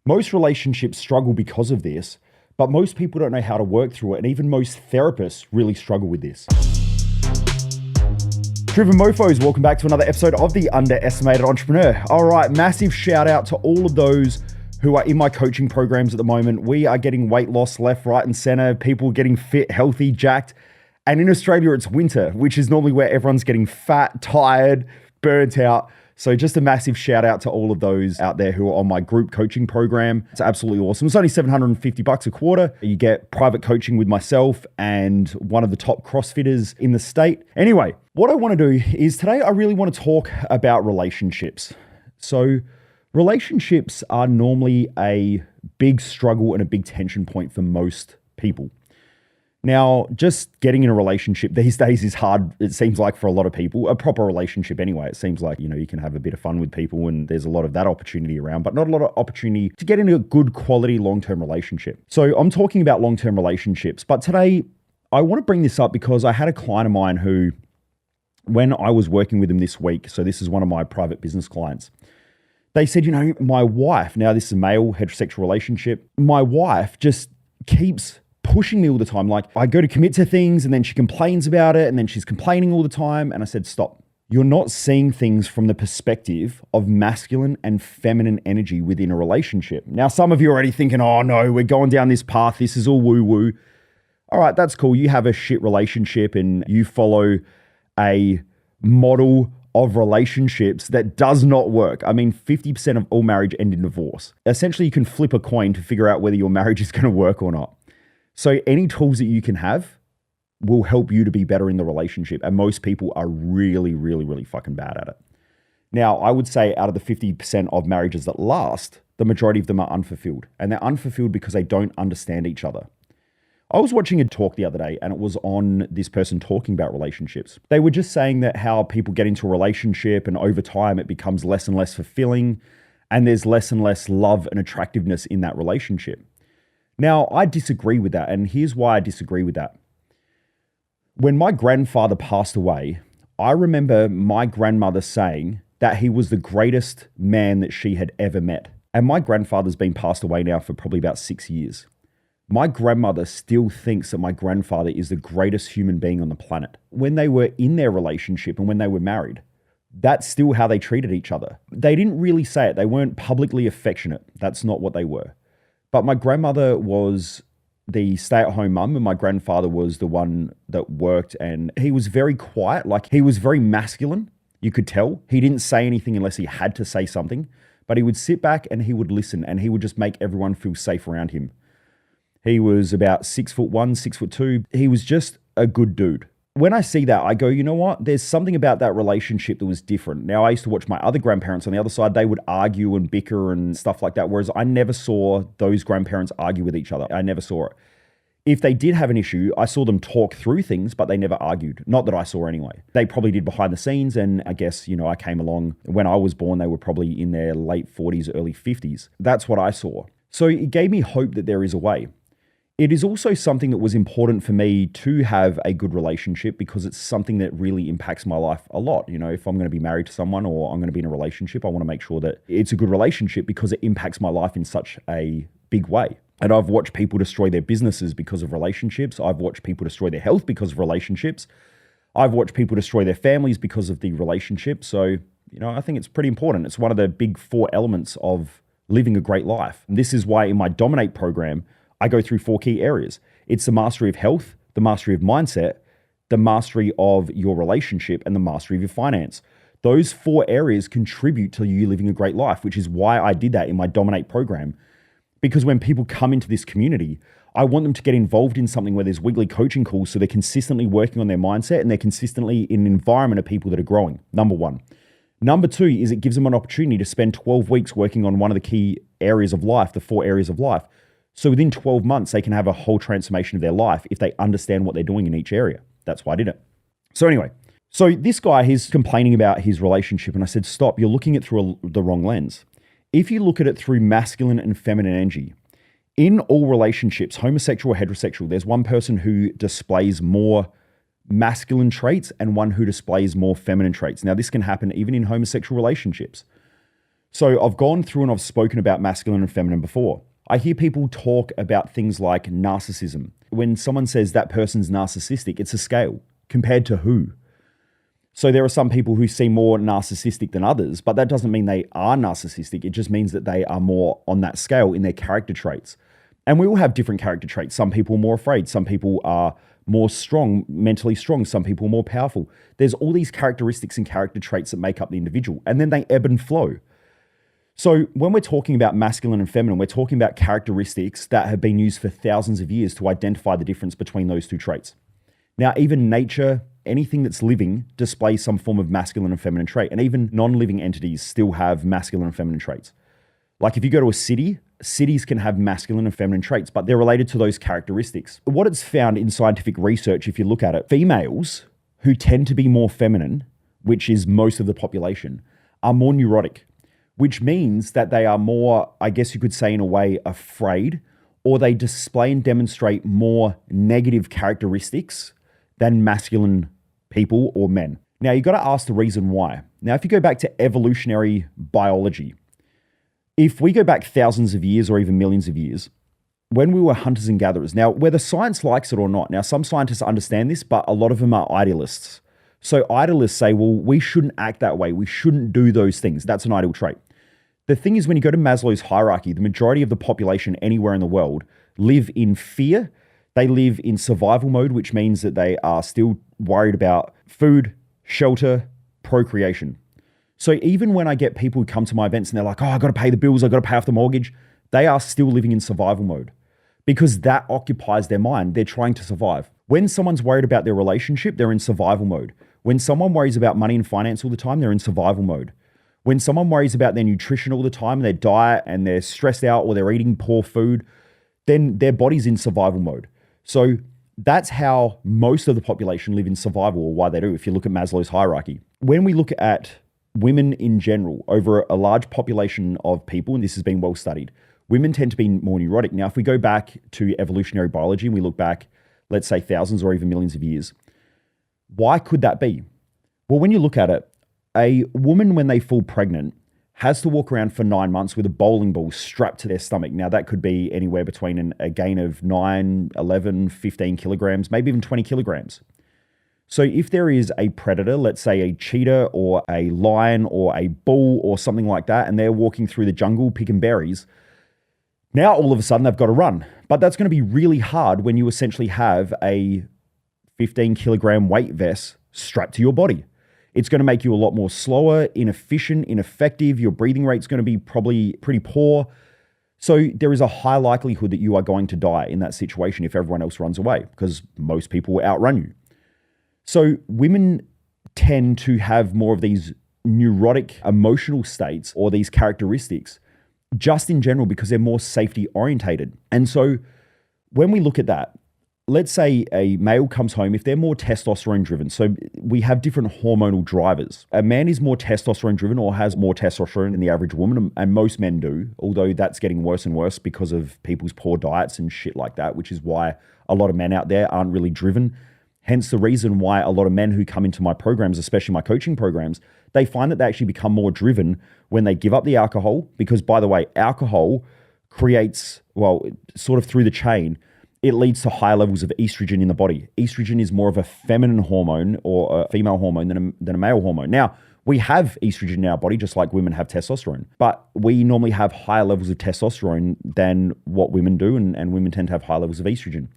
Most relationships struggle because of this, but most people don't know how to work through it, and even most therapists really struggle with this. Driven Mofos, welcome back to another episode of The Underestimated Entrepreneur. All right, massive shout out to all of those who are in my coaching programs at the moment. We are getting weight loss left, right, and center. People getting fit, healthy, jacked. And in Australia, it's winter, which is normally where everyone's getting fat, tired, burnt out. So just a massive shout out to all of those out there who are on my group coaching program. It's absolutely awesome. It's only $750 a quarter. You get private coaching with myself and one of the top CrossFitters in the state. Anyway, what I want to do is today I really want to talk about relationships. So relationships are normally a big struggle and a big tension point for most people. Now, just getting in a relationship these days is hard, it seems like, for a lot of people. A proper relationship anyway. It seems like, you can have a bit of fun with people and there's a lot of that opportunity around, but not a lot of opportunity to get into a good quality long-term relationship. So I'm talking about long-term relationships, but today I want to bring this up because I had a client of mine who, when I was working with them this week, so this is one of my private business clients, they said, my wife, now this is a male heterosexual relationship, my wife just keeps pushing me all the time. Like, I go to commit to things and then she complains about it and then she's complaining all the time. And I said, stop. You're not seeing things from the perspective of masculine and feminine energy within a relationship. Now, some of you are already thinking, oh no, we're going down this path. This is all woo woo. All right, that's cool. You have a shit relationship and you follow a model of relationships that does not work. I mean, 50% of all marriage end in divorce. Essentially, you can flip a coin to figure out whether your marriage is going to work or not. So any tools that you can have will help you to be better in the relationship. And most people are really, really, really fucking bad at it. Now, I would say out of the 50% of marriages that last, the majority of them are unfulfilled. And they're unfulfilled because they don't understand each other. I was watching a talk the other day and it was on this person talking about relationships. They were just saying that how people get into a relationship and over time it becomes less and less fulfilling and there's less and less love and attractiveness in that relationship. Now, I disagree with that, and here's why I disagree with that. When my grandfather passed away, I remember my grandmother saying that he was the greatest man that she had ever met. And my grandfather's been passed away now for probably about 6 years. My grandmother still thinks that my grandfather is the greatest human being on the planet. When they were in their relationship and when they were married, that's still how they treated each other. They didn't really say it. They weren't publicly affectionate. That's not what they were. But my grandmother was the stay-at-home mum and my grandfather was the one that worked, and he was very quiet. Like, he was very masculine. You could tell. He didn't say anything unless he had to say something, but he would sit back and he would listen and he would just make everyone feel safe around him. He was about 6'1", 6'2". He was just a good dude. When I see that, I go, you know what? There's something about that relationship that was different. Now, I used to watch my other grandparents on the other side. They would argue and bicker and stuff like that, whereas I never saw those grandparents argue with each other. I never saw it. If they did have an issue, I saw them talk through things, but they never argued. Not that I saw anyway. They probably did behind the scenes, and I guess, I came along. When I was born, they were probably in their late 40s, early 50s. That's what I saw. So it gave me hope that there is a way. It is also something that was important for me to have a good relationship because it's something that really impacts my life a lot. If I'm going to be married to someone or I'm going to be in a relationship, I want to make sure that it's a good relationship because it impacts my life in such a big way. And I've watched people destroy their businesses because of relationships. I've watched people destroy their health because of relationships. I've watched people destroy their families because of the relationship. So, I think it's pretty important. It's one of the big 4 elements of living a great life. And this is why in my Dominate program, I go through 4 key areas. It's the mastery of health, the mastery of mindset, the mastery of your relationship, and the mastery of your finance. Those 4 areas contribute to you living a great life, which is why I did that in my Dominate program. Because when people come into this community, I want them to get involved in something where there's weekly coaching calls so they're consistently working on their mindset and they're consistently in an environment of people that are growing, number 1. Number 2 is it gives them an opportunity to spend 12 weeks working on one of the key areas of life, the 4 areas of life. So within 12 months, they can have a whole transformation of their life if they understand what they're doing in each area. That's why I did it. So anyway, this guy, he's complaining about his relationship. And I said, stop, you're looking at it through the wrong lens. If you look at it through masculine and feminine energy, in all relationships, homosexual or heterosexual, there's one person who displays more masculine traits and one who displays more feminine traits. Now, this can happen even in homosexual relationships. So I've gone through and I've spoken about masculine and feminine before. I hear people talk about things like narcissism. When someone says that person's narcissistic, it's a scale. Compared to who? So there are some people who seem more narcissistic than others, but that doesn't mean they are narcissistic. It just means that they are more on that scale in their character traits. And we all have different character traits. Some people are more afraid. Some people are more strong, mentally strong. Some people are more powerful. There's all these characteristics and character traits that make up the individual, and then they ebb and flow. So when we're talking about masculine and feminine, we're talking about characteristics that have been used for thousands of years to identify the difference between those two traits. Now, even nature, anything that's living displays some form of masculine and feminine trait, and even non-living entities still have masculine and feminine traits. Like if you go to a city, cities can have masculine and feminine traits, but they're related to those characteristics. What it's found in scientific research, if you look at it, females who tend to be more feminine, which is most of the population, are more neurotic, which means that they are more, I guess you could say in a way, afraid, or they display and demonstrate more negative characteristics than masculine people or men. Now, you've got to ask the reason why. Now, if you go back to evolutionary biology, if we go back thousands of years or even millions of years, when we were hunters and gatherers, now whether science likes it or not, now some scientists understand this, but a lot of them are idealists. So idealists say, well, we shouldn't act that way. We shouldn't do those things. That's an ideal trait. The thing is, when you go to Maslow's hierarchy, the majority of the population anywhere in the world live in fear. They live in survival mode, which means that they are still worried about food, shelter, procreation. So even when I get people who come to my events and they're like, oh, I got to pay the bills, I got to pay off the mortgage, they are still living in survival mode because that occupies their mind. They're trying to survive. When someone's worried about their relationship, they're in survival mode. When someone worries about money and finance all the time, they're in survival mode. When someone worries about their nutrition all the time, their diet, and they're stressed out or they're eating poor food, then their body's in survival mode. So that's how most of the population live in survival, or why they do, if you look at Maslow's hierarchy. When we look at women in general, over a large population of people, and this has been well studied, women tend to be more neurotic. Now, if we go back to evolutionary biology and we look back, let's say thousands or even millions of years, why could that be? Well, when you look at it, a woman, when they fall pregnant, has to walk around for 9 months with a bowling ball strapped to their stomach. Now, that could be anywhere between a gain of 9, 11, 15 kilograms, maybe even 20 kilograms. So if there is a predator, let's say a cheetah or a lion or a bull or something like that, and they're walking through the jungle picking berries, now all of a sudden they've got to run. But that's going to be really hard when you essentially have a 15 kilogram weight vest strapped to your body. It's going to make you a lot more slower, inefficient, ineffective. Your breathing rate's going to be probably pretty poor. So there is a high likelihood that you are going to die in that situation if everyone else runs away, because most people will outrun you. So women tend to have more of these neurotic emotional states or these characteristics just in general because they're more safety orientated. And so when we look at that, let's say a male comes home, if they're more testosterone driven, so we have different hormonal drivers. A man is more testosterone driven or has more testosterone than the average woman, and most men do, although that's getting worse and worse because of people's poor diets and shit like that, which is why a lot of men out there aren't really driven. Hence the reason why a lot of men who come into my programs, especially my coaching programs, they find that they actually become more driven when they give up the alcohol, because by the way, alcohol creates, well, sort of through the chain, it leads to higher levels of estrogen in the body. Estrogen is more of a feminine hormone or a female hormone than a male hormone. Now, we have estrogen in our body just like women have testosterone, but we normally have higher levels of testosterone than what women do, and women tend to have higher levels of estrogen.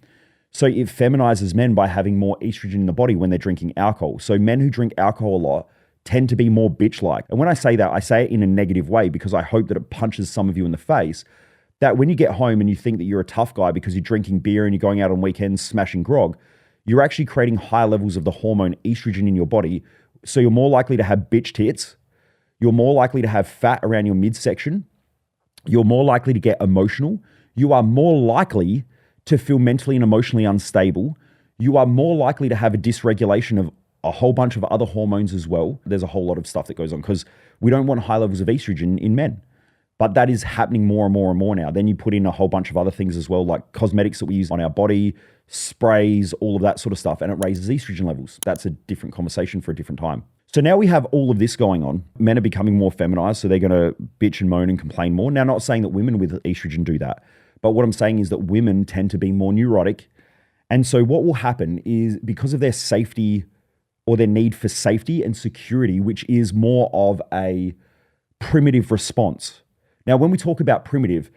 So it feminizes men by having more estrogen in the body when they're drinking alcohol. So men who drink alcohol a lot tend to be more bitch-like. And when I say that, I say it in a negative way because I hope that it punches some of you in the face, that when you get home and you think that you're a tough guy because you're drinking beer and you're going out on weekends smashing grog, you're actually creating higher levels of the hormone estrogen in your body. So you're more likely to have bitch tits. You're more likely to have fat around your midsection. You're more likely to get emotional. You are more likely to feel mentally and emotionally unstable. You are more likely to have a dysregulation of a whole bunch of other hormones as well. There's a whole lot of stuff that goes on because we don't want high levels of estrogen in men. But that is happening more and more and more now. Then you put in a whole bunch of other things as well, like cosmetics that we use on our body, sprays, all of that sort of stuff, and it raises estrogen levels. That's a different conversation for a different time. So now we have all of this going on. Men are becoming more feminized, so they're going to bitch and moan and complain more. Now, not saying that women with estrogen do that, but what I'm saying is that women tend to be more neurotic. And so what will happen is because of their safety or their need for safety and security, which is more of a primitive response. Now, when we talk about primitive,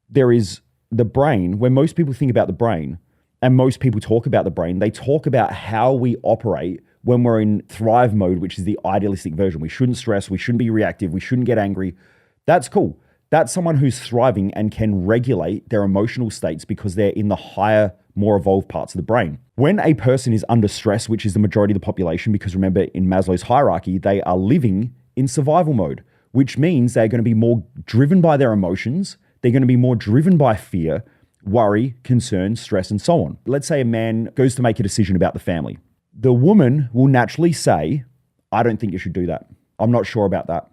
there is the brain. When most people think about the brain and most people talk about the brain, they talk about how we operate when we're in thrive mode, which is the idealistic version. We shouldn't stress, we shouldn't be reactive, we shouldn't get angry. That's cool. That's someone who's thriving and can regulate their emotional states because they're in the higher, more evolved parts of the brain. When a person is under stress, which is the majority of the population, because remember in Maslow's hierarchy, they are living in survival mode, which means they're going to be more driven by their emotions. They're going to be more driven by fear, worry, concern, stress, and so on. Let's say a man goes to make a decision about the family. The woman will naturally say, I don't think you should do that. I'm not sure about that.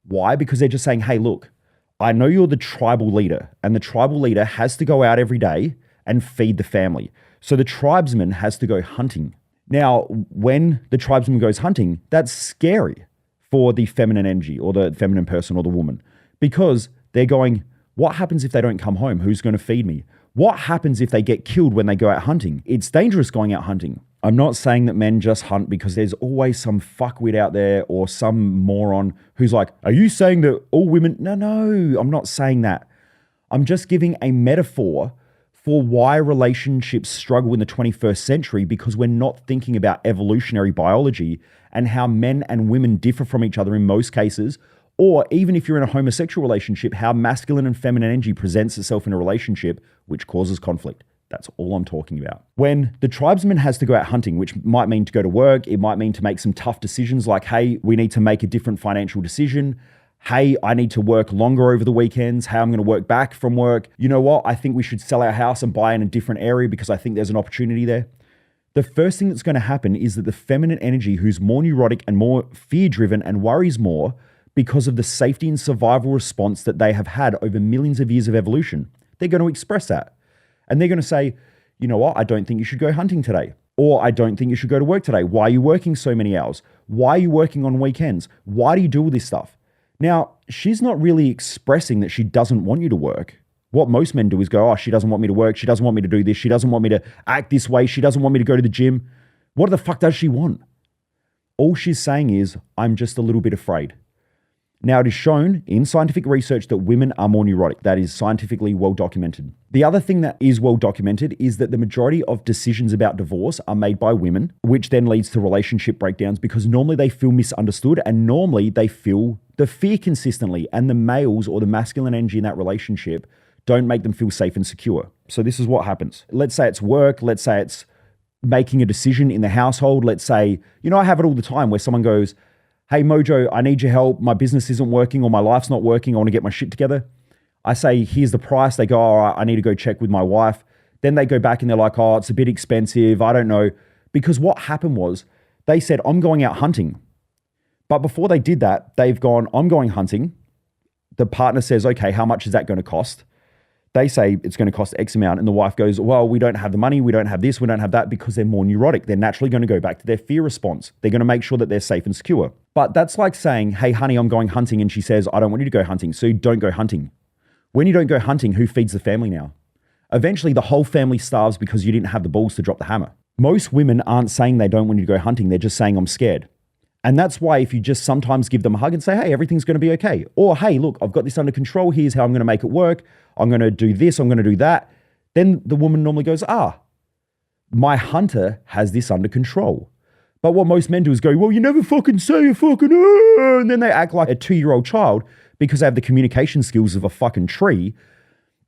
Why? Because they're just saying, hey, look, I know you're the tribal leader, and the tribal leader has to go out every day and feed the family. So the tribesman has to go hunting. Now, when the tribesman goes hunting, that's scary for the feminine energy or the feminine person or the woman, because they're going, what happens if they don't come home? Who's going to feed me? What happens if they get killed when they go out hunting? It's dangerous going out hunting. I'm not saying that men just hunt, because there's always some fuckwit out there or some moron who's like, are you saying that all women? No, I'm not saying that. I'm just giving a metaphor for why relationships struggle in the 21st century, because we're not thinking about evolutionary biology and how men and women differ from each other in most cases, or even if you're in a homosexual relationship, how masculine and feminine energy presents itself in a relationship, which causes conflict. That's all I'm talking about. When the tribesman has to go out hunting, which might mean to go to work, it might mean to make some tough decisions like, hey, we need to make a different financial decision. Hey, I need to work longer over the weekends. Hey, I'm going to work back from work. You know what? I think we should sell our house and buy in a different area because I think there's an opportunity there. The first thing that's going to happen is that the feminine energy, who's more neurotic and more fear-driven and worries more because of the safety and survival response that they have had over millions of years of evolution, they're going to express that. And they're going to say, you know what? I don't think you should go hunting today. Or I don't think you should go to work today. Why are you working so many hours? Why are you working on weekends? Why do you do all this stuff? Now, she's not really expressing that she doesn't want you to work. What most men do is go, oh, she doesn't want me to work. She doesn't want me to do this. She doesn't want me to act this way. She doesn't want me to go to the gym. What the fuck does she want? All she's saying is, I'm just a little bit afraid. Now, it is shown in scientific research that women are more neurotic. That is scientifically well documented. The other thing that is well documented is that the majority of decisions about divorce are made by women, which then leads to relationship breakdowns because normally they feel misunderstood and normally they feel the fear consistently, and the males or the masculine energy in that relationship don't make them feel safe and secure. So this is what happens. Let's say it's work. Let's say it's making a decision in the household. Let's say, I have it all the time where someone goes, hey, Mojo, I need your help. My business isn't working or my life's not working. I want to get my shit together. I say, here's the price. They go, all right, I need to go check with my wife. Then they go back and they're like, oh, it's a bit expensive. I don't know. Because what happened was they said, I'm going out hunting. But before they did that, they've gone, I'm going hunting. The partner says, okay, how much is that going to cost? They say it's going to cost X amount. And the wife goes, well, we don't have the money. We don't have this. We don't have that, because they're more neurotic. They're naturally going to go back to their fear response. They're going to make sure that they're safe and secure. But that's like saying, hey, honey, I'm going hunting. And she says, I don't want you to go hunting. So don't go hunting. When you don't go hunting, who feeds the family now? Eventually, the whole family starves because you didn't have the balls to drop the hammer. Most women aren't saying they don't want you to go hunting. They're just saying, I'm scared. And that's why if you just sometimes give them a hug and say, hey, everything's going to be okay. Or, hey, look, I've got this under control. Here's how I'm going to make it work. I'm going to do this. I'm going to do that. Then the woman normally goes, my hunter has this under control. But what most men do is go, well, you never fucking say a fucking, and then they act like a 2-year-old child because they have the communication skills of a fucking tree.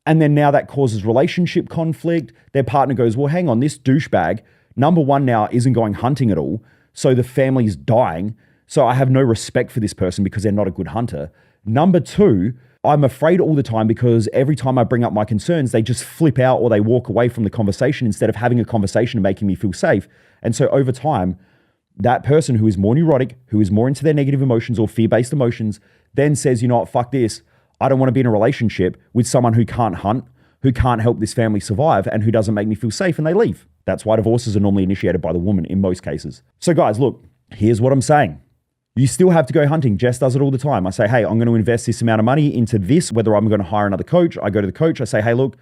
And then now that causes relationship conflict. Their partner goes, well, hang on, this douchebag, number one now isn't going hunting at all. So the family's dying. So I have no respect for this person because they're not a good hunter. Number two, I'm afraid all the time because every time I bring up my concerns, they just flip out or they walk away from the conversation instead of having a conversation and making me feel safe. And so over time, that person who is more neurotic, who is more into their negative emotions or fear-based emotions, then says, you know what, fuck this. I don't want to be in a relationship with someone who can't hunt, who can't help this family survive, and who doesn't make me feel safe, and they leave. That's why divorces are normally initiated by the woman in most cases. So guys, look, Here's what I'm saying. You still have to go hunting. Jess does it all the time. I say, hey, I'm going to invest this amount of money into this, whether I'm going to hire another coach. I go to the coach. I say, hey, look,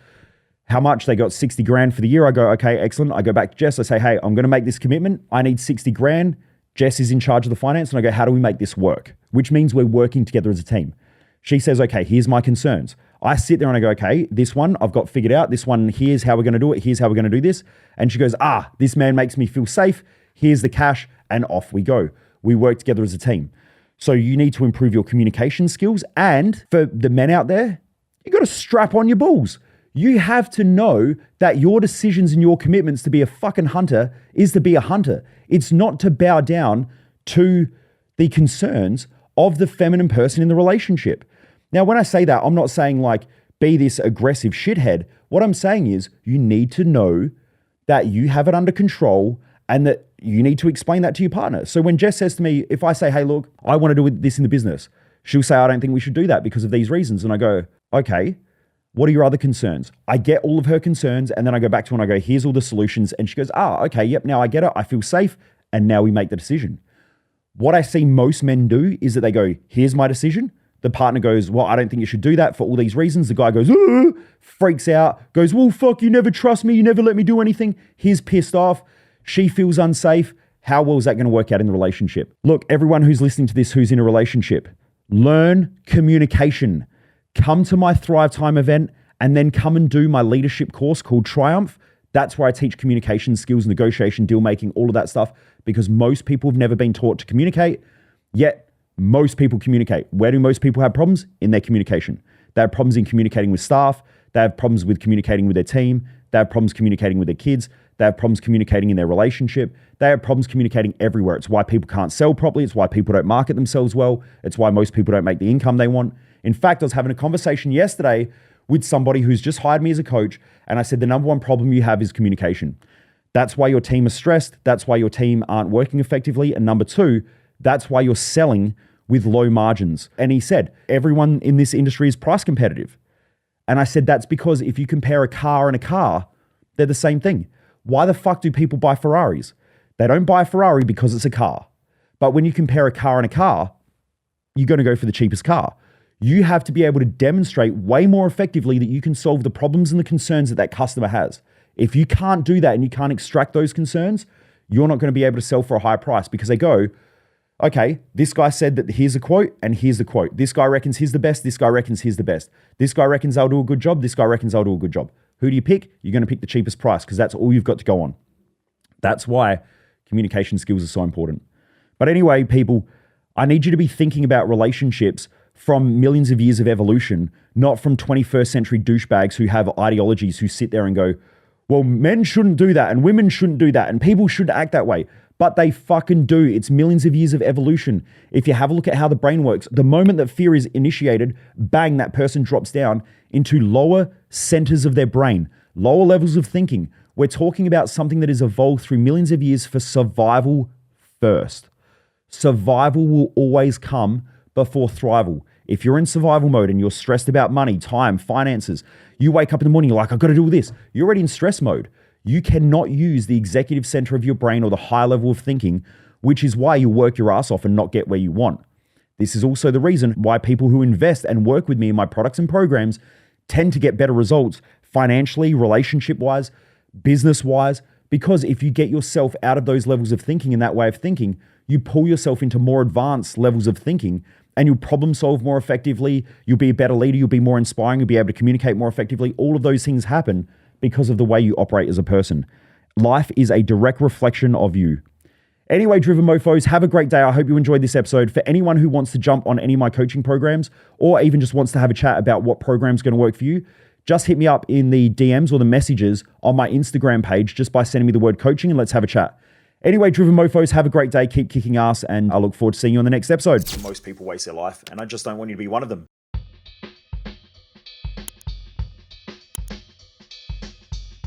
how much? They got 60 grand for the year. I go, okay, excellent. I go back to Jess. I say, hey, I'm going to make this commitment. I need 60 grand. Jess is in charge of the finance. And I go, how do we make this work? Which means we're working together as a team. She says, okay, here's my concerns. I sit there and I go, okay, this one I've got figured out. This one, here's how we're going to do it. Here's how we're going to do this. And she goes, this man makes me feel safe. Here's the cash. And off we go. We work together as a team. So you need to improve your communication skills. And for the men out there, you got to strap on your balls. You have to know that your decisions and your commitments to be a fucking hunter is to be a hunter. It's not to bow down to the concerns of the feminine person in the relationship. Now, when I say that, I'm not saying like be this aggressive shithead. What I'm saying is you need to know that you have it under control and that you need to explain that to your partner. So when Jess says to me, if I say, hey, look, I want to do this in the business, she'll say, I don't think we should do that because of these reasons. And I go, okay, what are your other concerns? I get all of her concerns. And then I go back to her and I go, here's all the solutions. And she goes, okay, yep, now I get it. I feel safe. And now we make the decision. What I see most men do is that they go, here's my decision. The partner goes, well, I don't think you should do that for all these reasons. The guy goes, freaks out, goes, well, fuck, you never trust me. You never let me do anything. He's pissed off. She feels unsafe. How well is that going to work out in the relationship? Look, everyone who's listening to this, who's in a relationship, learn communication. Come to my Thrive Time event and then come and do my leadership course called Triumph. That's where I teach communication skills, negotiation, deal making, all of that stuff, because most people have never been taught to communicate, yet most people communicate. Where do most people have problems? In their communication. They have problems in communicating with staff. They have problems with communicating with their team. They have problems communicating with their kids. They have problems communicating in their relationship. They have problems communicating everywhere. It's why people can't sell properly. It's why people don't market themselves well. It's why most people don't make the income they want. In fact, I was having a conversation yesterday with somebody who's just hired me as a coach. And I said, the number one problem you have is communication. That's why your team is stressed. That's why your team aren't working effectively. And number two, that's why you're selling with low margins. And he said, everyone in this industry is price competitive. And I said, that's because if you compare a car and a car, they're the same thing. Why the fuck do people buy Ferraris? They don't buy a Ferrari because it's a car. But when you compare a car and a car, you're going to go for the cheapest car. You have to be able to demonstrate way more effectively that you can solve the problems and the concerns that that customer has. If you can't do that and you can't extract those concerns, you're not going to be able to sell for a high price because they go, okay, this guy said that here's a quote and here's the quote. This guy reckons he's the best. This guy reckons he's the best. This guy reckons I'll do a good job. This guy reckons I'll do a good job. Who do you pick? You're going to pick the cheapest price because that's all you've got to go on. That's why communication skills are so important. But anyway, people, I need you to be thinking about relationships from millions of years of evolution, not from 21st century douchebags who have ideologies who sit there and go, well, men shouldn't do that and women shouldn't do that and people should act that way. But they fucking do. It's millions of years of evolution. If you have a look at how the brain works, the moment that fear is initiated, bang, that person drops down into lower centers of their brain, lower levels of thinking. We're talking about something that has evolved through millions of years for survival first. Survival will always come before thrival. If you're in survival mode and you're stressed about money, time, finances, you wake up in the morning, you're like, I've got to do this. You're already in stress mode. You cannot use the executive center of your brain or the high level of thinking, which is why you work your ass off and not get where you want. This is also the reason why people who invest and work with me in my products and programs tend to get better results financially, relationship-wise, business-wise, because if you get yourself out of those levels of thinking and that way of thinking, you pull yourself into more advanced levels of thinking and you'll problem solve more effectively, you'll be a better leader, you'll be more inspiring, you'll be able to communicate more effectively. All of those things happen because of the way you operate as a person. Life is a direct reflection of you. Anyway, Driven Mofos, have a great day. I hope you enjoyed this episode. For anyone who wants to jump on any of my coaching programs or even just wants to have a chat about what program's going to work for you, just hit me up in the DMs or the messages on my Instagram page just by sending me the word coaching and let's have a chat. Anyway, Driven Mofos, have a great day. Keep kicking ass and I look forward to seeing you on the next episode. Most people waste their life and I just don't want you to be one of them.